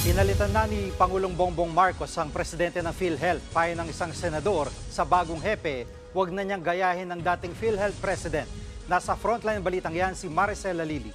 Pinalitan na ni Pangulong Bongbong Marcos ang presidente ng PhilHealth. Payo ng isang senador sa bagong hepe, huwag na niyang gayahin ng dating PhilHealth president. Nasa frontline balitang yan si Maricel Halili.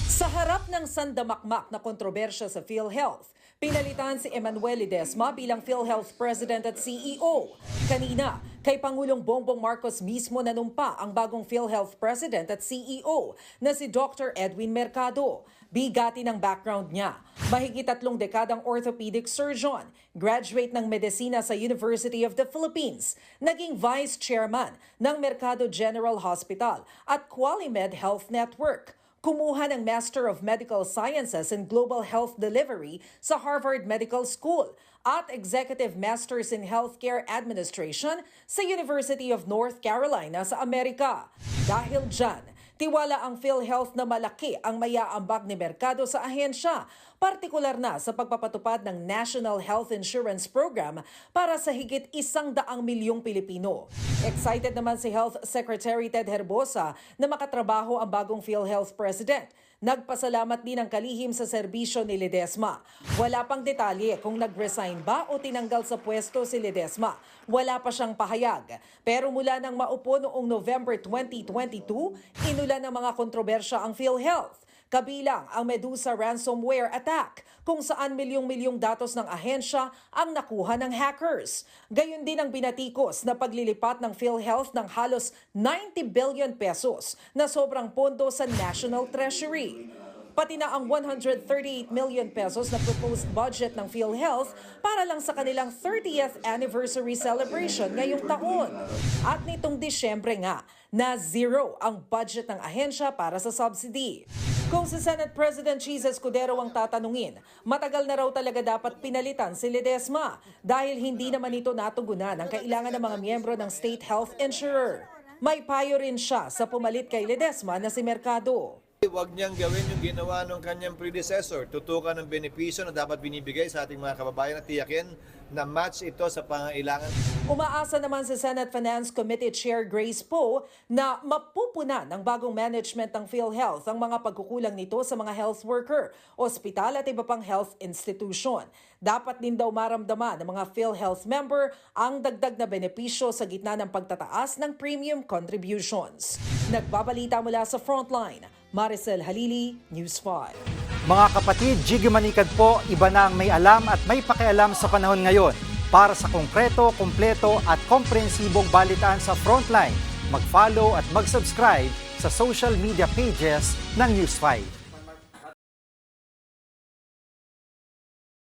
Sa harap ng sandamakmak na kontrobersya sa PhilHealth, pinalitan si Emmanuel Ledesma bilang PhilHealth President at CEO. Kanina, kay Pangulong Bongbong Marcos mismo nanumpa ang bagong PhilHealth President at CEO na si Dr. Edwin Mercado. Bigati ng background niya. Mahigit 3 dekadang orthopedic surgeon, graduate ng medisina sa University of the Philippines, naging vice chairman ng Mercado General Hospital at QualiMed Health Network. Kumuha ng Master of Medical Sciences in Global Health Delivery sa Harvard Medical School at Executive Masters in Healthcare Administration sa University of North Carolina sa Amerika. Dahil dyan, tiwala ang PhilHealth na malaki ang maiaambag ni Mercado sa ahensya, partikular na sa pagpapatupad ng National Health Insurance Program para sa higit 100 milyong Pilipino. Excited naman si Health Secretary Ted Herbosa na makatrabaho ang bagong PhilHealth President. Nagpasalamat din ang kalihim sa serbisyo ni Ledesma. Wala pang detalye kung nag-resign ba o tinanggal sa pwesto si Ledesma. Wala pa siyang pahayag. Pero mula nang maupo noong November 2022, inulan ng mga kontrobersya ang PhilHealth. Kabilang ang Medusa ransomware attack kung saan milyong-milyong datos ng ahensya ang nakuha ng hackers. Gayon din ang binatikos na paglilipat ng PhilHealth ng halos 90 billion pesos na sobrang pondo sa National Treasury. Pati na ang 138 million pesos na proposed budget ng PhilHealth para lang sa kanilang 30th anniversary celebration ngayong taon. At nitong Disyembre nga, na zero ang budget ng ahensya para sa subsidy. Kung si Senate President Cheese Escudero ang tatanungin, matagal na raw talaga dapat pinalitan si Ledesma dahil hindi naman ito natugunan ang kailangan ng mga miyembro ng state health insurer. May payo rin siya sa pumalit kay Ledesma na si Mercado. Huwag niyang gawin yung ginawa ng kanyang predecessor. Tutukan ng benepisyo na dapat binibigay sa ating mga kababayan at tiyakin na match ito sa pangailangan. Umaasa naman si Senate Finance Committee Chair Grace Poe na mapupunan ng bagong management ng PhilHealth ang mga pagkukulang nito sa mga health worker, ospital at iba pang health institution. Dapat din daw maramdaman ng mga PhilHealth member ang dagdag na benepisyo sa gitna ng pagtataas ng premium contributions. Nagbabalita mula sa Frontline, Maricel Halili, News 5. Mga kapatid, Jiggy Manikad po, iba na ang may alam at may pakialam sa panahon ngayon. Para sa konkreto, kumpleto at komprehensibong balitaan sa Frontline, mag-follow at mag-subscribe sa social media pages ng News 5.